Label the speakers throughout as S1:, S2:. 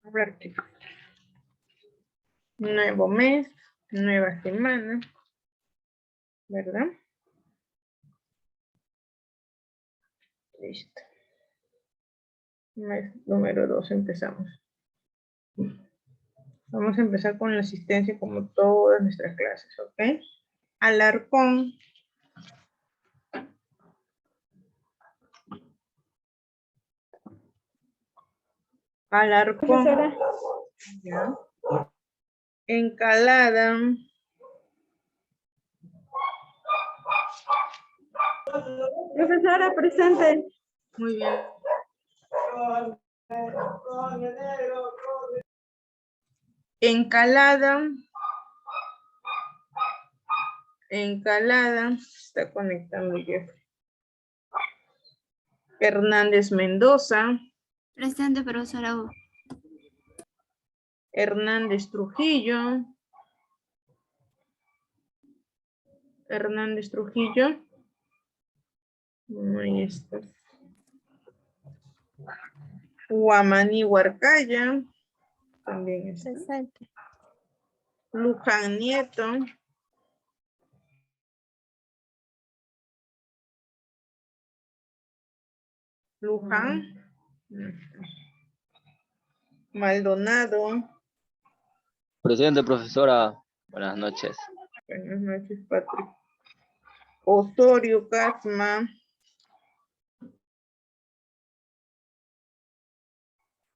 S1: A ver, chicos. Nuevo mes, nueva semana, ¿verdad? Listo. Mes número 2 empezamos. Vamos a empezar con la asistencia como todas nuestras clases, ¿ok? Alarcón. Alarcón.
S2: Profesora.
S1: Ya. Encalada.
S2: Profesora, presente.
S1: Muy bien. Encalada. Encalada. Está conectando Jeffrey. Hernández Mendoza.
S3: Presente, profesora.
S1: Hernández Trujillo. Hernández Trujillo. Ahí está. Guamaní Huarcaya. También está.
S3: Presente.
S1: Luján Nieto. Luján. Maldonado.
S4: Presente, profesora. Buenas noches.
S1: Buenas noches, Patrick. Osorio Casma.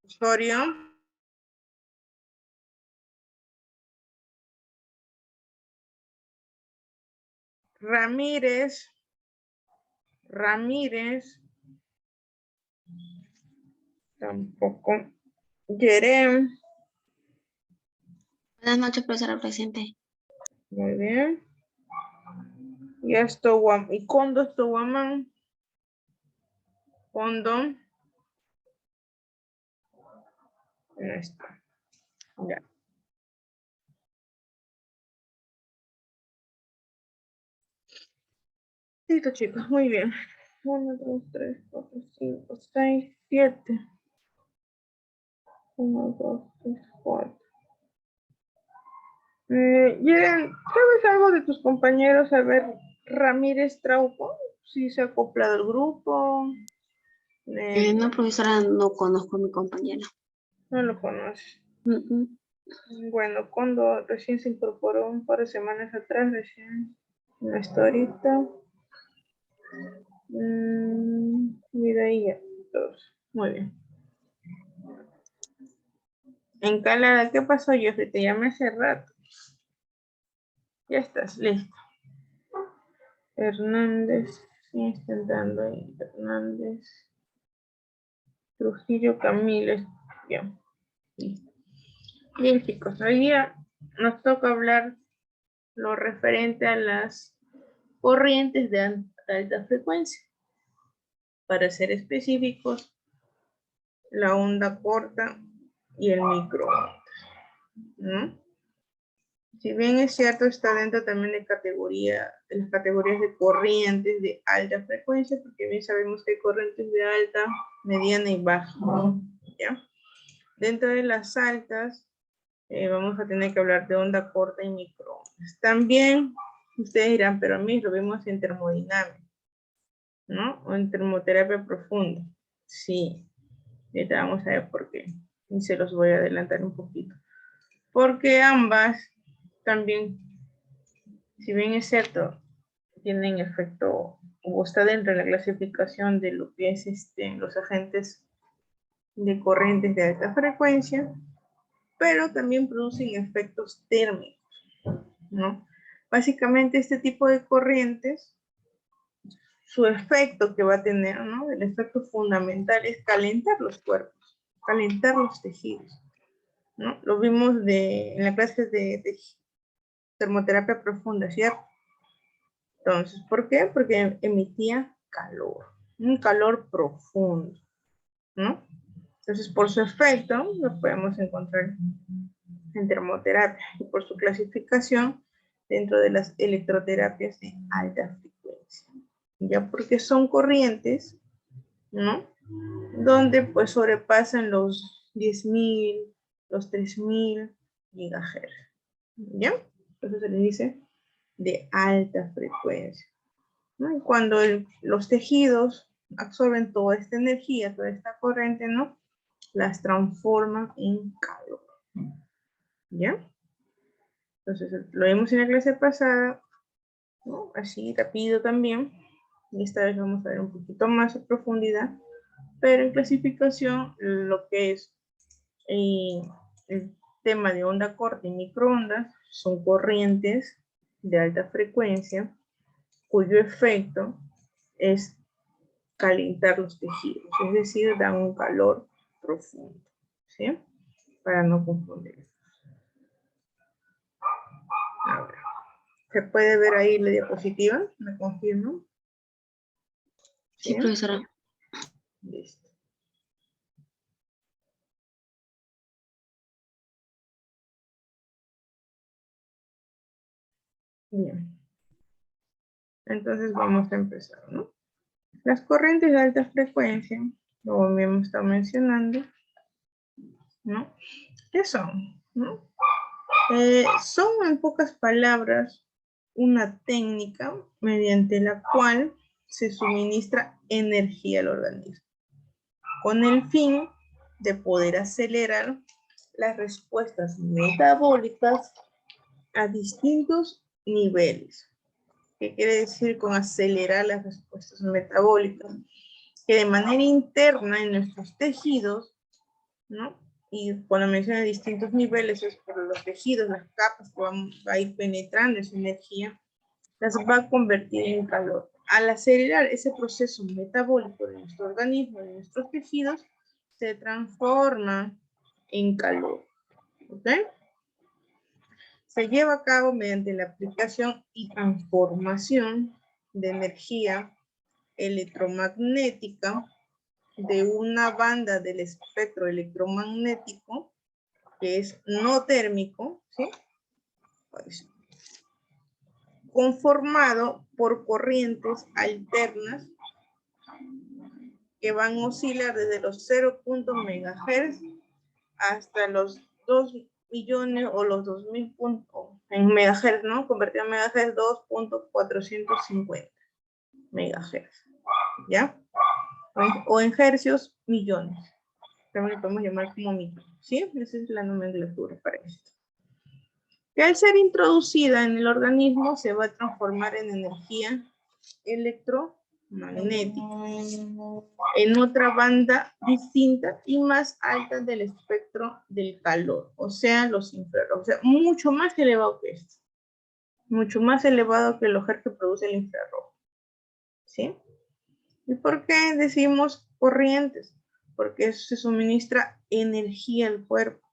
S1: Osorio. Ramírez. Ramírez. Tampoco. Yerem.
S3: Buenas noches, profesora. Presente.
S1: Muy bien. Y esto, y Condo esto, Guamán. Condo. No está. Ya. Listo, chicos. Muy bien. 1, 2, 3, 4, 5, 6, 7. 1, 2, 3, 4. Yeren, ¿sabes algo de tus compañeros? A ver, Ramírez Trauco, si se ha acoplado al grupo.
S3: No, profesora, no conozco a mi compañera.
S1: No lo conoces. Bueno, cuando recién se incorporó un par de semanas atrás, recién no está ahorita. Mira ahí ya, todos. Muy bien. Encalada, ¿qué pasó, Jeffrey? Te llamé hace rato. Ya estás, listo. Hernández, sí, está entrando ahí. Hernández. Trujillo Camilo, ya. Listo. Bien, chicos, hoy día nos toca hablar lo referente a las corrientes de alta frecuencia. Para ser específicos, la onda corta y el microondas, ¿no? Si bien es cierto, está dentro también de las categorías de corrientes de alta frecuencia, porque bien sabemos que hay corrientes de alta, mediana y baja, ¿ya? Dentro de las altas, vamos a tener que hablar de onda corta y microondas. También, ustedes dirán, pero a mí lo vemos en termodinámica, ¿no? O en termoterapia profunda. Sí, ahorita vamos a ver por qué. Y se los voy a adelantar un poquito. Porque ambas también, si bien es cierto, tienen efecto, o está dentro de la clasificación de lo que es los agentes de corrientes de alta frecuencia, pero también producen efectos térmicos, ¿no? Básicamente este tipo de corrientes, su efecto que va a tener, ¿no? El efecto fundamental es calentar los cuerpos, calentar los tejidos, ¿no? Lo vimos en la clase de termoterapia profunda, ¿cierto? Entonces, ¿por qué? Porque emitía calor, un calor profundo, ¿no? Entonces, por su efecto, lo podemos encontrar en termoterapia y por su clasificación dentro de las electroterapias de alta frecuencia. Ya porque son corrientes, ¿no? Donde pues sobrepasan los 10.000, los 3000 gigahertz. ¿Ya? Eso se le dice de alta frecuencia, ¿no? Y cuando los tejidos absorben toda esta energía, toda esta corriente, ¿no? Las transforman en calor. ¿Ya? Entonces, lo vimos en la clase pasada, ¿no? Así, rápido también. Y esta vez vamos a ver un poquito más a profundidad. Pero en clasificación, lo que es el tema de onda corta y microondas son corrientes de alta frecuencia cuyo efecto es calentar los tejidos, es decir, dan un calor profundo, ¿sí? Para no confundir. Ahora, ¿se puede ver ahí la diapositiva? ¿Me confirmo?
S3: Sí, profesora.
S1: Listo. Bien. Entonces vamos a empezar, ¿no? Las corrientes de alta frecuencia, como hemos estado mencionando, ¿no? ¿Qué son? ¿No? Son, en pocas palabras, una técnica mediante la cual se suministra energía al organismo, con el fin de poder acelerar las respuestas metabólicas a distintos niveles. ¿Qué quiere decir con acelerar las respuestas metabólicas? Que de manera interna en nuestros tejidos, ¿no? Y cuando menciona distintos niveles es por los tejidos, las capas que van a ir penetrando esa energía, las va a convertir en calor. Al acelerar ese proceso metabólico de nuestro organismo, de nuestros tejidos, se transforma en calor. ¿Ok? Se lleva a cabo mediante la aplicación y transformación de energía electromagnética de una banda del espectro electromagnético que es no térmico, ¿sí? Pues, conformado por corrientes alternas que van a oscilar desde los 0. MHz hasta los 2 millones o los 2000 puntos en megahertz, ¿no? Convertido en megahertz, 2.450 megahertz, ¿ya? O en hercios, millones. También lo podemos llamar como micro, ¿sí? Esa es la nomenclatura para esto. Que al ser introducida en el organismo se va a transformar en energía electromagnética en otra banda distinta y más alta del espectro del calor, o sea, los infrarrojos, o sea, mucho más elevado que esto, mucho más elevado que los hercios que produce el infrarrojo, ¿sí? ¿Y por qué decimos corrientes? Porque eso se suministra energía al cuerpo,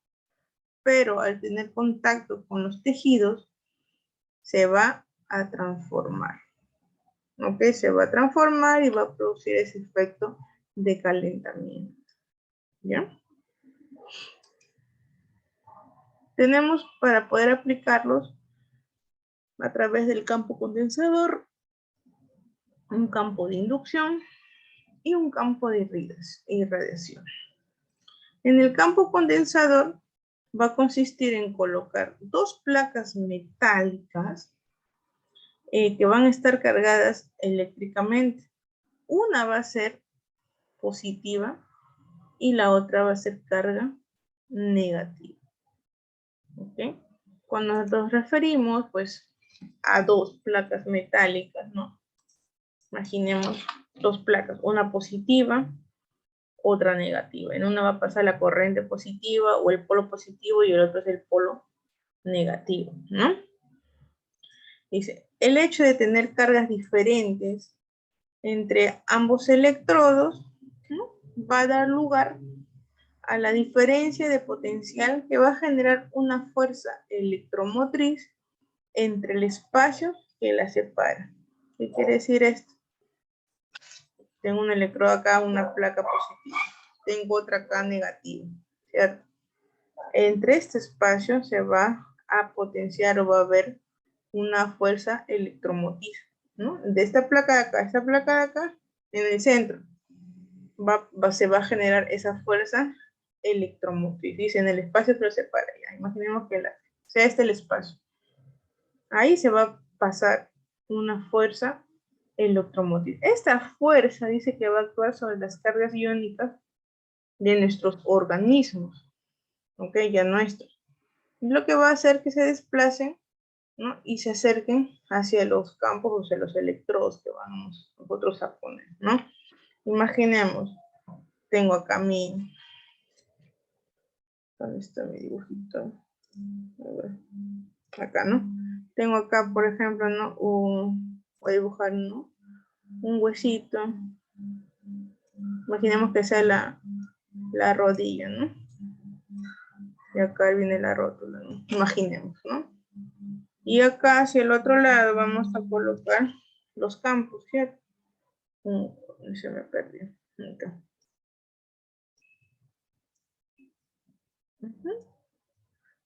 S1: pero al tener contacto con los tejidos, se va a transformar. ¿Ok? Se va a transformar y va a producir ese efecto de calentamiento. ¿Ya? Tenemos para poder aplicarlos a través del campo condensador, un campo de inducción y un campo de irradiación. En el campo condensador va a consistir en colocar dos placas metálicas que van a estar cargadas eléctricamente. Una va a ser positiva y la otra va a ser carga negativa. ¿Ok? Cuando nos referimos, pues, a dos placas metálicas, ¿no? Imaginemos dos placas, una positiva, otra negativa. En una va a pasar la corriente positiva o el polo positivo y el otro es el polo negativo, ¿no? Dice, el hecho de tener cargas diferentes entre ambos electrodos, ¿no? Va a dar lugar a la diferencia de potencial que va a generar una fuerza electromotriz entre el espacio que la separa. ¿Qué quiere decir esto? Tengo un electrodo acá, una placa positiva. Tengo otra acá negativa, ¿cierto? Entre este espacio se va a potenciar o va a haber una fuerza electromotriz, ¿no? De esta placa de acá, esta placa de acá, en el centro, se va a generar esa fuerza electromotriz. Dice en el espacio, pero separa. Ya. Imaginemos que sea este el espacio. Ahí se va a pasar una fuerza electromotriz. Esta fuerza dice que va a actuar sobre las cargas iónicas de nuestros organismos, ¿ok? Ya nuestros. Lo que va a hacer que se desplacen, ¿no? Y se acerquen hacia los campos o hacia los electrodos que vamos nosotros a poner, ¿no? Imaginemos, tengo acá ¿dónde está mi dibujito? A ver, acá, ¿no? Tengo acá, por ejemplo, ¿no? Voy a dibujar, ¿no? Un huesito. Imaginemos que sea la rodilla, ¿no? Y acá viene la rótula, ¿no? Imaginemos, ¿no? Y acá hacia el otro lado vamos a colocar los campos, ¿cierto? Se me perdió. Acá.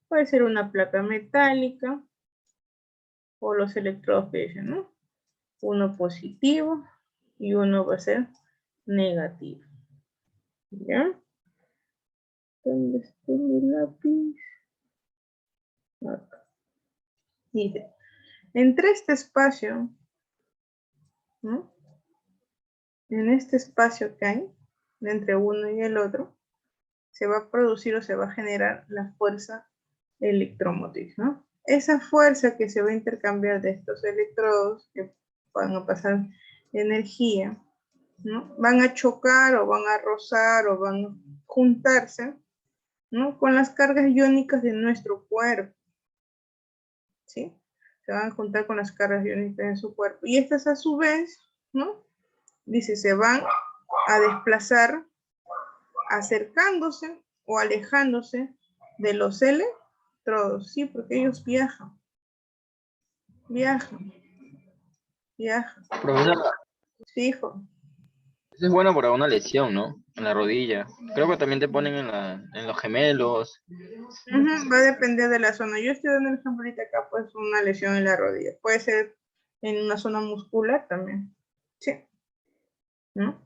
S1: Puede ser una placa metálica o los electrodos que dicen, ¿no? Uno positivo y uno va a ser negativo. ¿Ya? ¿Dónde está mi lápiz? Acá. Dice, entre este espacio, ¿no? En este espacio que hay, entre uno y el otro, se va a producir o se va a generar la fuerza electromotriz, ¿no? Esa fuerza que se va a intercambiar de estos electrodos que van a pasar energía, ¿no? Van a chocar o van a rozar o van a juntarse, ¿no? Con las cargas iónicas de nuestro cuerpo, ¿sí? Se van a juntar con las cargas iónicas de su cuerpo. Y estas a su vez, ¿no? Dice, se van a desplazar acercándose o alejándose de los electrodos, ¿sí? Porque ellos viajan.
S4: Profesora,
S1: Sí, hijo.
S4: eso es bueno para una lesión, ¿no? En la rodilla. Creo que también te ponen en los gemelos.
S1: Va a depender de la zona. Yo estoy dando el ejemplo ahorita acá, pues una lesión en la rodilla. Puede ser en una zona muscular también. Sí. ¿No?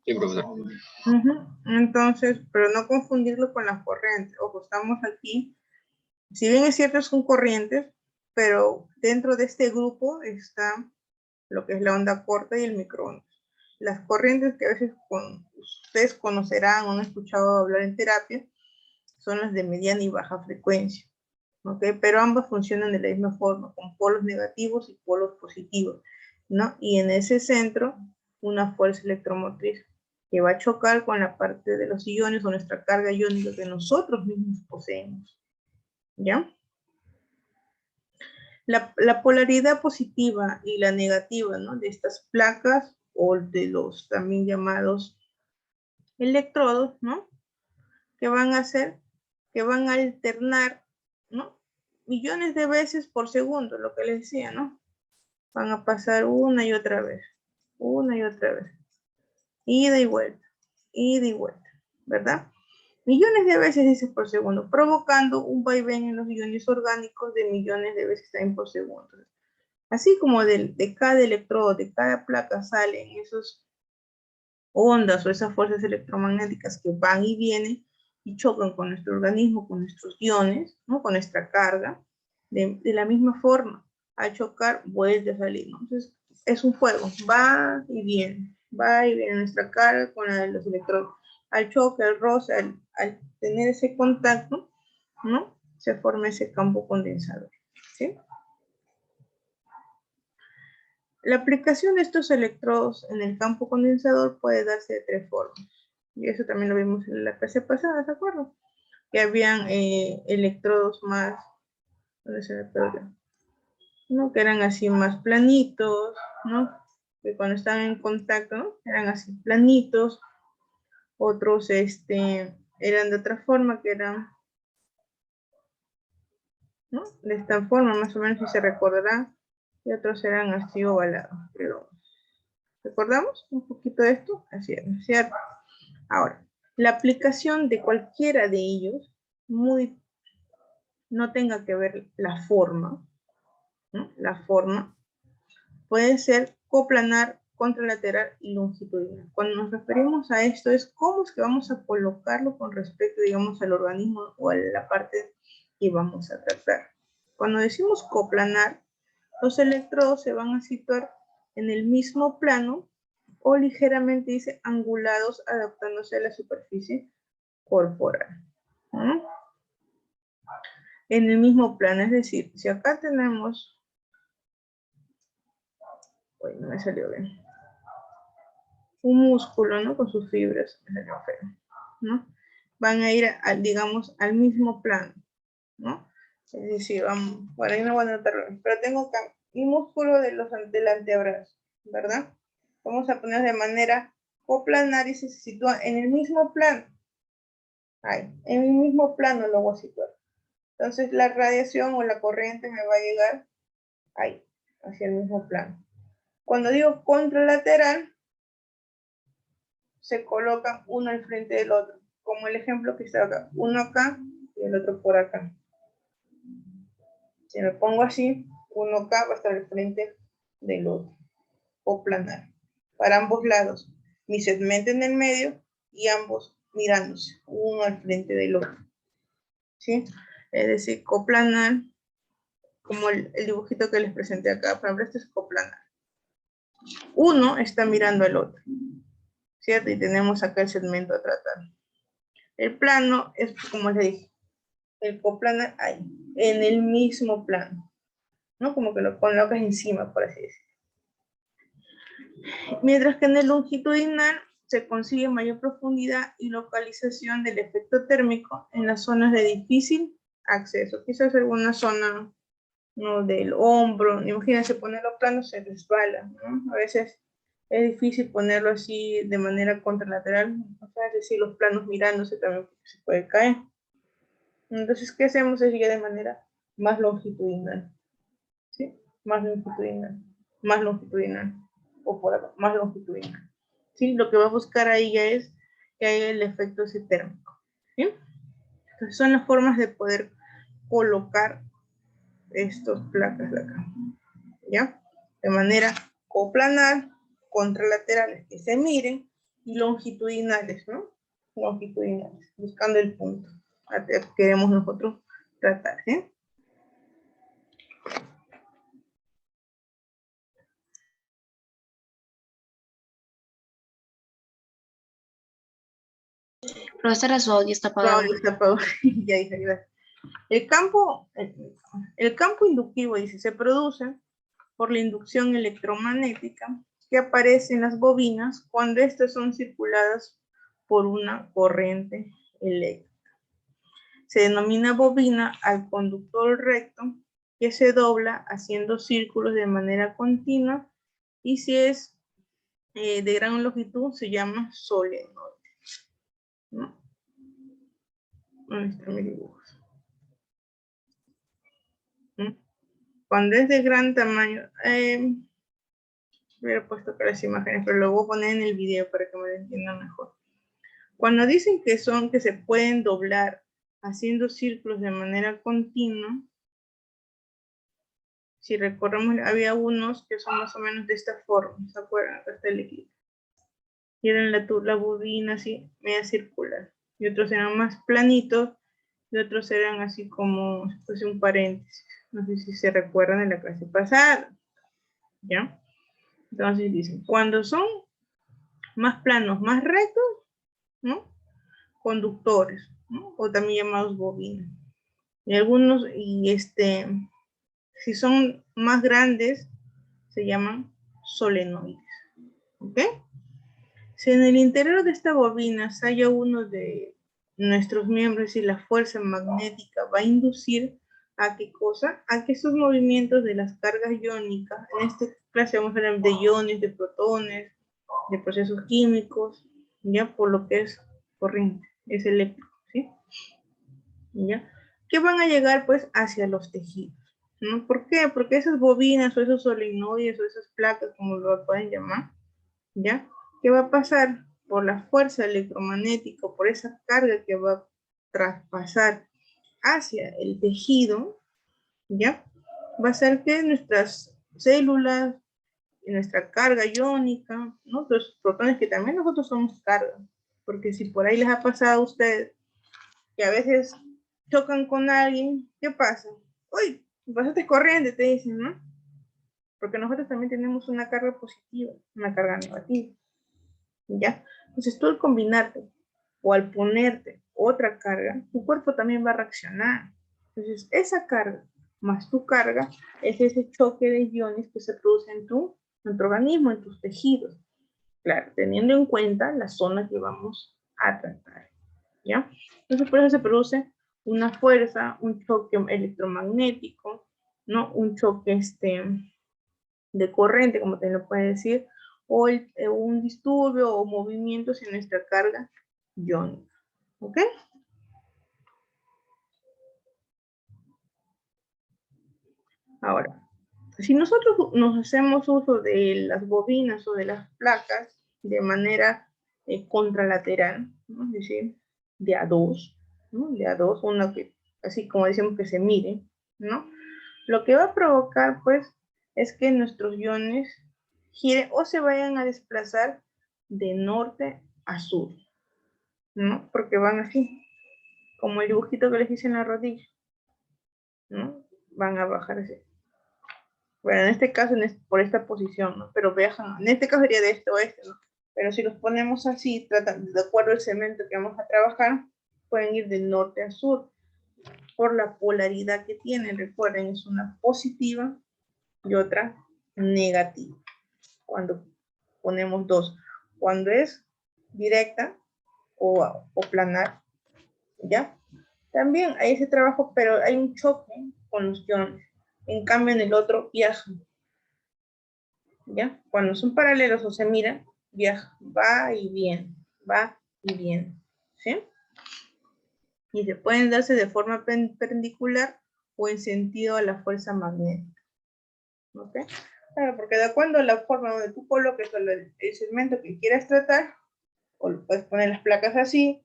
S4: Sí, profesor.
S1: Entonces, pero no confundirlo con las corrientes. Ojo, estamos aquí. Si bien es cierto, son corrientes, pero dentro de este grupo está lo que es la onda corta y el microondas. Las corrientes que a veces ustedes conocerán o han escuchado hablar en terapia son las de mediana y baja frecuencia, ¿ok? Pero ambas funcionan de la misma forma, con polos negativos y polos positivos, ¿no? Y en ese centro, una fuerza electromotriz que va a chocar con la parte de los iones o nuestra carga iónica que nosotros mismos poseemos, ¿ya? La polaridad positiva y la negativa, ¿no? De estas placas o de los también llamados electrodos, ¿no? Que van a hacer, que van a alternar, ¿no? Millones de veces por segundo, lo que les decía, ¿no? Van a pasar una y otra vez, ida y vuelta, ¿verdad? Millones de veces dices por segundo, provocando un vaivén en los iones orgánicos de millones de veces también por segundo. Así como de cada electrodo, de cada placa salen esas ondas o esas fuerzas electromagnéticas que van y vienen y chocan con nuestro organismo, con nuestros iones, ¿no? Con nuestra carga, de la misma forma. Al chocar, vuelve a salir, ¿no? Entonces, es un juego, va y viene nuestra carga con la de los electrodos. Al choque, al roce, al tener ese contacto, ¿no? Se forma ese campo condensador, ¿sí? La aplicación de estos electrodos en el campo condensador puede darse de tres formas. Y eso también lo vimos en la clase pasada, ¿se acuerdan? Que habían electrodos más, ¿dónde se me perdió? ¿No? Que eran así más planitos, ¿no? Que cuando estaban en contacto, ¿no? Eran así planitos. Otros eran de otra forma, que eran, ¿no? De esta forma, más o menos, si se recordarán. Y otros eran así ovalados. Pero, ¿recordamos un poquito de esto? Así es, ¿cierto? Ahora, la aplicación de cualquiera de ellos no tenga que ver la forma, ¿no? La forma puede ser coplanar, contralateral y longitudinal. Cuando nos referimos a esto es cómo es que vamos a colocarlo con respecto, digamos, al organismo o a la parte que vamos a tratar. Cuando decimos coplanar, los electrodos se van a situar en el mismo plano o ligeramente, dice, angulados, adaptándose a la superficie corporal. ¿Mm? En el mismo plano, es decir, si acá tenemos, uy, no me salió bien, un músculo, ¿no? Con sus fibras, me salió feo, ¿no? Van a ir, digamos, al mismo plano, ¿no? Es decir, vamos, por ahí no voy a anotarlo, pero tengo acá mi músculo del antebrazo, ¿verdad? Vamos a poner de manera coplanar y se sitúa en el mismo plano. Ahí, en el mismo plano lo voy a situar. Entonces la radiación o la corriente me va a llegar ahí, hacia el mismo plano. Cuando digo contralateral, se colocan uno al frente del otro, como el ejemplo que está acá, uno acá y el otro por acá. Si me pongo así, uno acá va a estar al frente del otro, o planar, para ambos lados, mi segmento en el medio y ambos mirándose, uno al frente del otro, ¿sí? Es decir, coplanar, como el dibujito que les presenté acá, por ejemplo, este es coplanar. Uno está mirando al otro, ¿cierto? Y tenemos acá el segmento a tratar. El plano es, como les dije, el coplanar ahí, en el mismo plano, ¿no? Como que lo colocas encima, por así decirlo. Mientras que en el longitudinal se consigue mayor profundidad y localización del efecto térmico en las zonas de difícil acceso. Quizás alguna zona, ¿no?, del hombro. Imagínense ponerlo plano, se resbala, ¿no? A veces es difícil ponerlo así de manera contralateral. O sea, es decir, los planos mirándose también se puede caer. Entonces, ¿qué hacemos? Es ir de manera más longitudinal. ¿Sí? Más longitudinal. Más longitudinal. O por acá, más longitudinal. ¿Sí? Lo que va a buscar ahí ya es que haya el efecto ese térmico. ¿Sí? Entonces, son las formas de poder colocar estas placas de acá. ¿Ya? De manera coplanar, contralaterales que se miren, y longitudinales, ¿no? Longitudinales, buscando el punto que queremos nosotros tratar, ¿sí?
S3: Profesora, su audio está
S1: No,
S3: apagado.
S1: está apagado. Ya dije, gracias. El campo inductivo, dice, se produce por la inducción electromagnética que aparece en las bobinas cuando estas son circuladas por una corriente eléctrica. Se denomina bobina al conductor recto que se dobla haciendo círculos de manera continua, y si es de gran longitud se llama solenoide, ¿no? ¿Dónde está mi dibujo? ¿Mm? Cuando es de gran tamaño, hubiera puesto acá las imágenes, pero lo voy a poner en el video para que me lo entiendan mejor. Cuando dicen que se pueden doblar haciendo círculos de manera continua, si recordamos, había unos que son más o menos de esta forma, ¿se acuerdan? Acá está el equipo. Y eran la bobina así, media circular. Y otros eran más planitos, y otros eran así como si fuese un paréntesis. No sé si se recuerdan de la clase pasada, ¿ya? Entonces dicen, cuando son más planos, más rectos, ¿no? Conductores, ¿no? O también llamados bobinas. Y algunos, si son más grandes, se llaman solenoides. ¿Ok? Si en el interior de esta bobina se halla uno de nuestros miembros y la fuerza magnética va a inducir a qué cosa, a que esos movimientos de las cargas iónicas, en esta clase vamos a hablar de iones, de protones, de procesos químicos, ya por lo que es corriente, es eléctrico, ¿sí? ¿Ya? Que van a llegar pues hacia los tejidos, ¿no? ¿Por qué? Porque esas bobinas o esos solenoides o esas placas, como lo pueden llamar, ¿ya? ¿Qué va a pasar? Por la fuerza electromagnética, por esa carga que va a traspasar hacia el tejido, ¿ya? Va a hacer que nuestras células, y nuestra carga iónica, ¿no? Los protones que también nosotros somos carga, porque si por ahí les ha pasado a ustedes que a veces chocan con alguien, ¿qué pasa? Uy, pasaste corriente, te dicen, ¿no? Porque nosotros también tenemos una carga positiva, una carga negativa, ¿ya? Entonces tú al combinarte o al ponerte otra carga, tu cuerpo también va a reaccionar. Entonces esa carga más tu carga es ese choque de iones que se produce en tu organismo, en tus tejidos. Claro, teniendo en cuenta la zona que vamos a tratar, ¿ya? Entonces por eso se produce una fuerza, un choque electromagnético, ¿no? Un choque de corriente, como te lo puede decir, o un disturbio o movimientos en nuestra carga iónica, ¿ok? Ahora, si nosotros nos hacemos uso de las bobinas o de las placas de manera contralateral, ¿no? Es decir, de a dos, ¿no? De a dos, una que, así como decimos que se mire, ¿no? Lo que va a provocar, pues, es que nuestros iones giren o se vayan a desplazar de norte a sur, ¿no? Porque van así, como el dibujito que les hice en la rodilla, ¿no? Van a bajar así. Bueno, en este caso, por esta posición, ¿no? Pero viajan, en este caso sería de este a oeste, ¿no? Pero si los ponemos así, de acuerdo al cemento que vamos a trabajar, pueden ir de norte a sur, por la polaridad que tienen. Recuerden, es una positiva y otra negativa. Cuando ponemos dos, cuando es directa o planar, ¿ya? También hay ese trabajo, pero hay un choque con los iones. En cambio, en el otro viajan, ¿ya? Cuando son paralelos o se miran, viaja, va y viene, ¿sí? Y se pueden darse de forma perpendicular o en sentido a la fuerza magnética, ¿ok? Claro, porque de acuerdo a la forma donde tú coloques el segmento que quieras tratar, o puedes poner las placas así,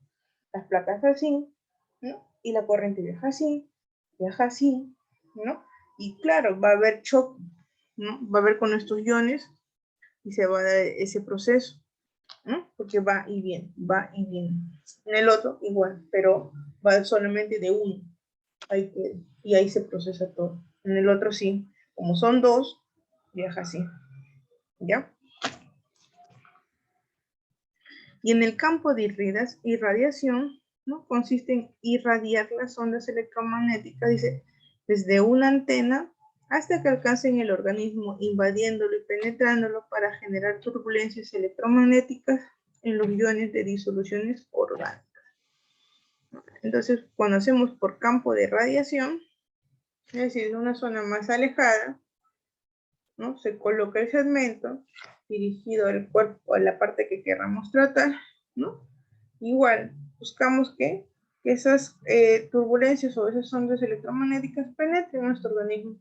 S1: ¿no? Y la corriente viaja así, ¿no? Y claro, va a haber choque, ¿no? Va a haber con estos iones y se va a dar ese proceso, ¿no? Porque va y viene. En el otro igual, pero va solamente de uno. Y ahí se procesa todo. En el otro sí, como son dos, viaja así, ¿ya? Y en el campo de irradiación, ¿no? Consiste en irradiar las ondas electromagnéticas, dice, desde una antena hasta que alcancen el organismo, invadiéndolo y penetrándolo para generar turbulencias electromagnéticas en los iones de disoluciones orgánicas. Entonces, cuando hacemos por campo de radiación, es decir, en una zona más alejada, ¿no? Se coloca el segmento dirigido al cuerpo, a la parte que queramos tratar, ¿no? Igual, buscamos que esas turbulencias o esas ondas electromagnéticas penetren en nuestro organismo.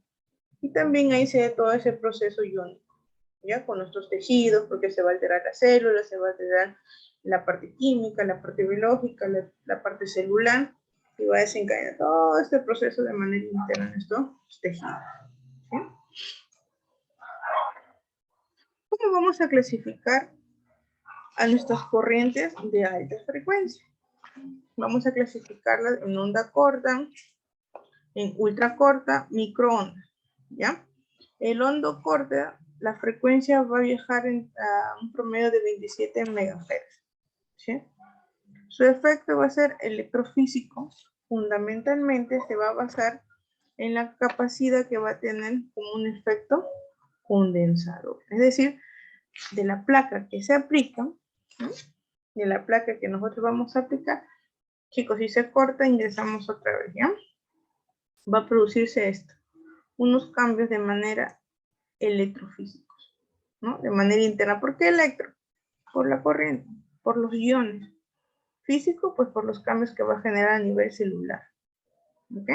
S1: Y también ahí se da todo ese proceso iónico, ¿ya? Con nuestros tejidos, porque se va a alterar la célula, se va a alterar la parte química, la parte biológica, la parte celular, y va a desencadenar todo este proceso de manera interna en nuestros tejidos, ¿sí? ¿Cómo vamos a clasificar a nuestras corrientes de alta frecuencia? Vamos a clasificarlas en onda corta, en ultra corta, microonda, ¿ya? El hondo corta, la frecuencia va a viajar a un promedio de 27 MHz, ¿sí? Su efecto va a ser electrofísico. Fundamentalmente se va a basar en la capacidad que va a tener como un efecto condensador. Es decir, de la placa que se aplica, ¿no? De la placa que nosotros vamos a aplicar, chicos, si se corta, ingresamos otra vez, ¿ya? Va a producirse esto, unos cambios de manera electrofísicos, ¿no? De manera interna. ¿Por qué electro? Por la corriente, por los iones. Físico, pues por los cambios que va a generar a nivel celular, ¿ok?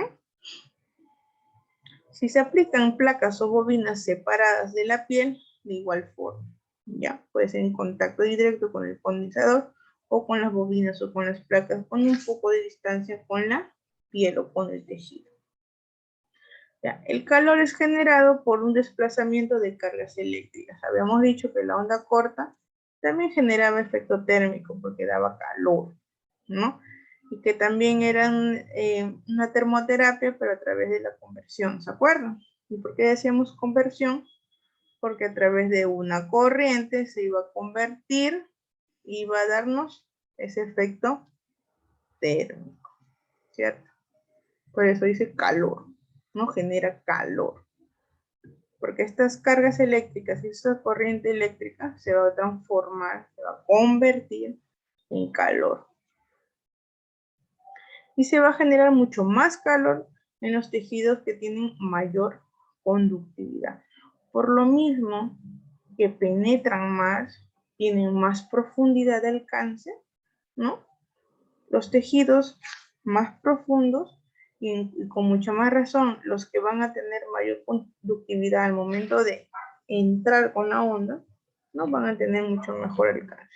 S1: Si se aplican placas o bobinas separadas de la piel, de igual forma, ¿ya? Puede ser en contacto directo con el condensador o con las bobinas o con las placas con un poco de distancia con la piel o con el tejido. Ya, el calor es generado por un desplazamiento de cargas eléctricas. Habíamos dicho que la onda corta también generaba efecto térmico porque daba calor, ¿no? Y que también eran una termoterapia, pero a través de la conversión, ¿se acuerdan? ¿Y por qué decíamos conversión? Porque a través de una corriente se iba a convertir, iba a darnos ese efecto térmico, ¿cierto? Por eso dice calor, ¿no? Genera calor. Porque estas cargas eléctricas y esta corriente eléctrica se va a transformar, se va a convertir en calor. Y se va a generar mucho más calor en los tejidos que tienen mayor conductividad. Por lo mismo que penetran más, tienen más profundidad de alcance, ¿no? Los tejidos más profundos y con mucha más razón, los que van a tener mayor conductividad al momento de entrar con la onda, no van a tener mucho mejor alcance.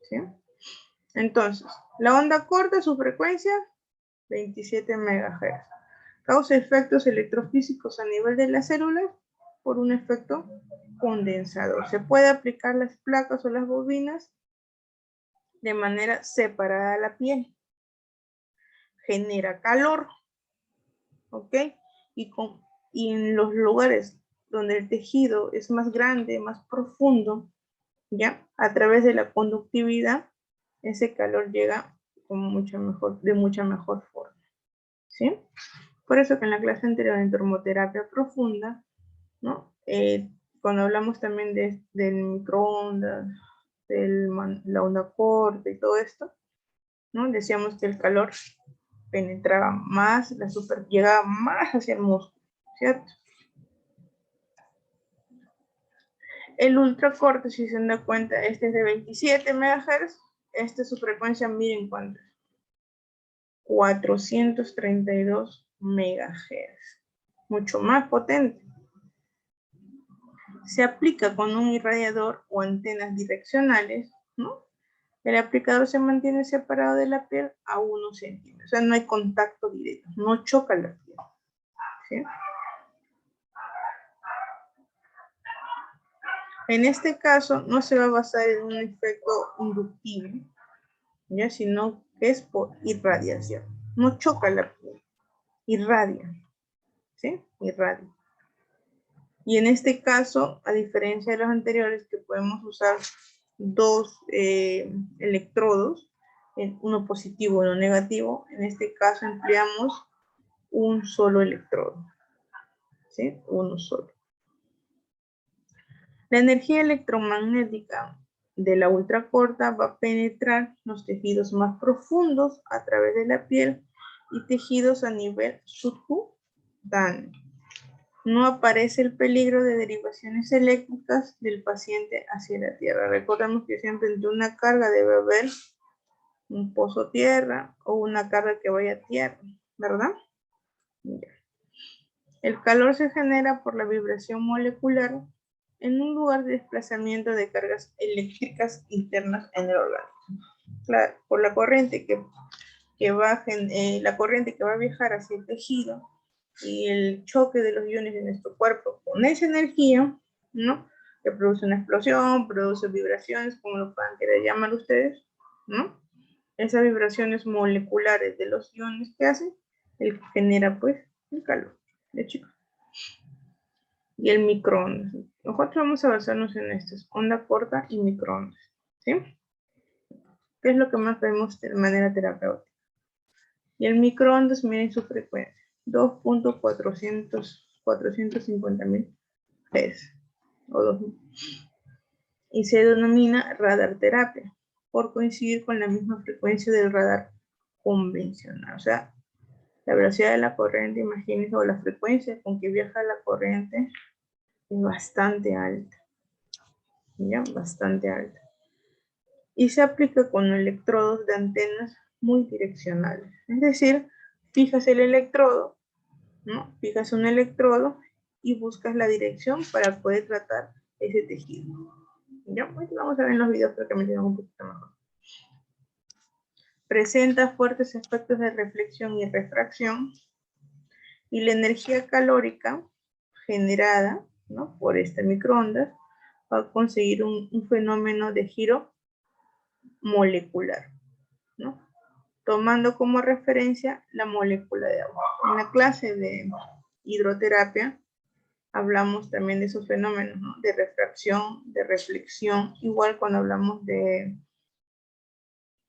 S1: ¿Sí? Entonces, la onda corta, su frecuencia, 27 MHz. Causa efectos electrofísicos a nivel de las células por un efecto condensador. Se puede aplicar las placas o las bobinas de manera separada a la piel. Genera calor, ¿ok? Y en los lugares donde el tejido es más grande, más profundo, ¿ya? A través de la conductividad, ese calor llega con de mucha mejor forma, ¿sí? Por eso que en la clase anterior de termoterapia profunda, ¿no? Cuando hablamos también del microondas, la onda corta y todo esto, ¿no? Decíamos que el calor penetraba más, llegaba más hacia el músculo, ¿cierto? El ultracorto, si se dan cuenta, este es de 27 MHz, esta es su frecuencia, miren cuánto es, 432 MHz, mucho más potente. Se aplica con un irradiador o antenas direccionales, ¿no? El aplicador se mantiene separado de la piel a 1 centímetro, o sea, no hay contacto directo, no choca la piel, ¿sí? En este caso, no se va a basar en un efecto inductivo, ¿ya? Sino que es por irradiación. No choca la piel, irradia, ¿sí? Irradia. Y en este caso, a diferencia de los anteriores, que podemos usar dos electrodos, uno positivo y uno negativo, en este caso empleamos un solo electrodo, ¿sí? Uno solo. La energía electromagnética de la ultracorta va a penetrar los tejidos más profundos a través de la piel y tejidos a nivel subcutáneo. No aparece el peligro de derivaciones eléctricas del paciente hacia la tierra. Recordemos que siempre entre una carga debe haber un pozo tierra o una carga que vaya a tierra, ¿verdad? El calor se genera por la vibración molecular en un lugar de desplazamiento de cargas eléctricas internas en el organismo. Claro, por la corriente la corriente que va a viajar hacia el tejido y el choque de los iones de nuestro cuerpo con esa energía, ¿no? Que produce una explosión, produce vibraciones, como lo puedan querer llamar ustedes, ¿no? Esas vibraciones moleculares de los iones que hacen, el que genera pues el calor, ¿de chicos? Y el microondas. Nosotros vamos a basarnos en estas, onda corta y microondas, ¿sí? ¿Qué es lo que más vemos de manera terapéutica? Y el microondas, miren su frecuencia, 2.450.000 Hz, o 2000. Y se denomina radar terapia, por coincidir con la misma frecuencia del radar convencional. O sea, la velocidad de la corriente, imagínense, o la frecuencia con que viaja la corriente es bastante alta. ¿Ya? Bastante alta. Y se aplica con electrodos de antenas multidireccionales. Es decir, fijas el electrodo, ¿no? Fijas un electrodo y buscas la dirección para poder tratar ese tejido. ¿Ya? Pues vamos a ver en los videos para que me entiendan un poquito mejor. Presenta fuertes efectos de reflexión y refracción. Y la energía calórica generada, ¿no?, por este microondas va a conseguir un fenómeno de giro molecular, ¿no?, tomando como referencia la molécula de agua. En la clase de hidroterapia hablamos también de esos fenómenos, ¿no?, de refracción, de reflexión, igual cuando hablamos de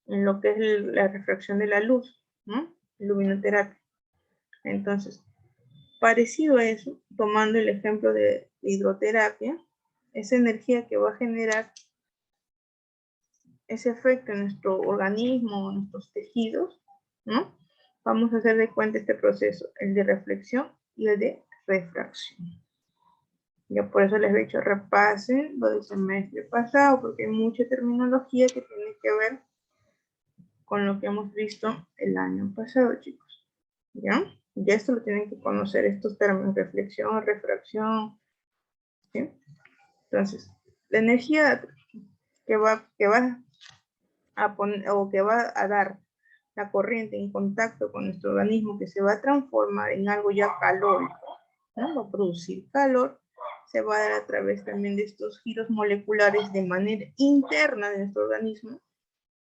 S1: lo que es la refracción de la luz, ¿no?, luminoterapia. Entonces, parecido a eso, tomando el ejemplo de hidroterapia, esa energía que va a generar ese efecto en nuestro organismo, en nuestros tejidos, ¿no?, vamos a hacer de cuenta este proceso, el de reflexión y el de refracción. Ya por eso les he dicho, repasen lo del semestre pasado, porque hay mucha terminología que tiene que ver con lo que hemos visto el año pasado, chicos. ¿Ya? Ya esto lo tienen que conocer, estos términos, reflexión, refracción. ¿Sí? Entonces, la energía que va a poner, o que va a dar la corriente en contacto con nuestro organismo, que se va a transformar en algo ya calórico, ¿no?, va a producir calor, se va a dar a través también de estos giros moleculares de manera interna de nuestro organismo,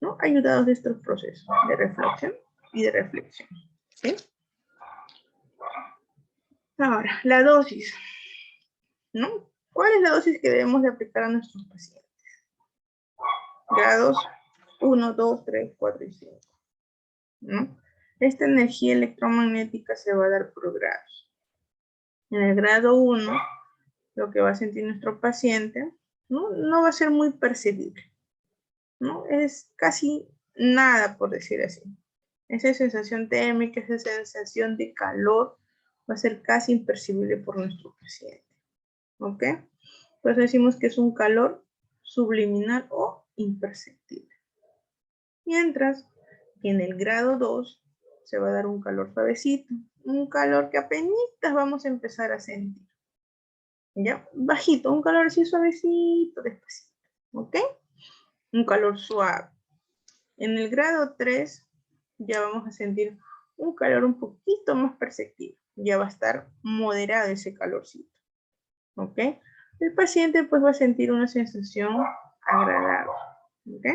S1: ¿no?, ayudados de estos procesos de reflexión y de reflexión. ¿Sí? Ahora, la dosis, ¿no? ¿Cuál es la dosis que debemos de aplicar a nuestros pacientes? Grados 1, 2, 3, 4 y 5. ¿No? Esta energía electromagnética se va a dar por grados. En el grado 1, lo que va a sentir nuestro paciente, no va a ser muy percibible, ¿no? Es casi nada, por decir así. Esa sensación térmica, esa sensación de calor, va a ser casi impercibible por nuestro paciente. ¿Ok? Pues decimos que es un calor subliminal o imperceptible. Mientras que en el grado 2 se va a dar un calor suavecito, un calor que apenas vamos a empezar a sentir. ¿Ya? Bajito, un calor así suavecito, despacito. ¿Ok? Un calor suave. En el grado 3 ya vamos a sentir un calor un poquito más perceptible. Ya va a estar moderado ese calorcito. ¿Ok? El paciente pues va a sentir una sensación agradable. ¿Ok?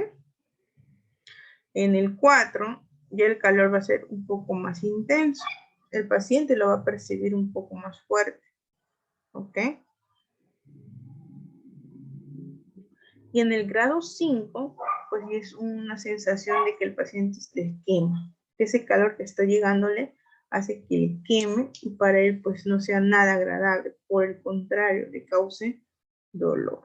S1: En el 4 ya el calor va a ser un poco más intenso. El paciente lo va a percibir un poco más fuerte. ¿Ok? Y en el grado 5, pues es una sensación de que el paciente se quema. Ese calor que está llegándole hace que le queme y para él pues no sea nada agradable. Por el contrario, le cause dolor.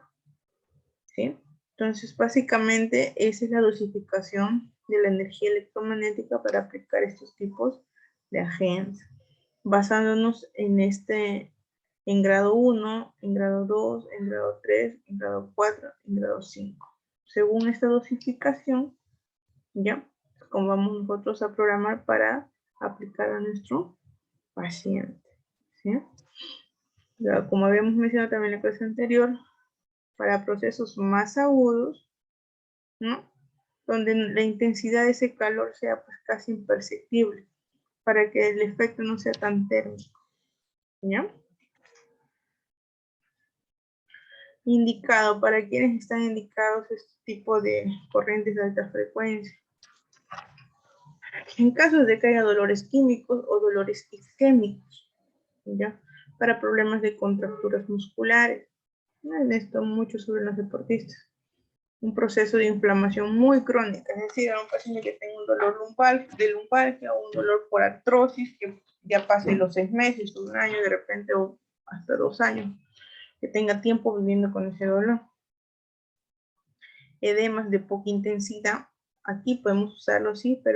S1: ¿Sí? Entonces, básicamente, esa es la dosificación de la energía electromagnética para aplicar estos tipos de agentes. Basándonos en grado 1, en grado 2, en grado 3, en grado 4, en grado 5. Según esta dosificación, ¿ya? Como vamos nosotros a programar para aplicar a nuestro paciente. ¿Sí? Ya, como habíamos mencionado también en la clase anterior, para procesos más agudos, ¿no?, donde la intensidad de ese calor sea pues casi imperceptible, para que el efecto no sea tan térmico. ¿Ya? Indicado, para quienes están indicados este tipo de corrientes de alta frecuencia. En casos de que haya dolores químicos o dolores isquémicos, ¿ya?, para problemas de contracturas musculares. En esto mucho sobre los deportistas. Un proceso de inflamación muy crónica, es decir, a un paciente que tenga un dolor de lumbalgia o un dolor por artrosis que ya pase los 6 meses, un año de repente o hasta 2 años, que tenga tiempo viviendo con ese dolor. Edemas de poca intensidad, aquí podemos usarlo sí, pero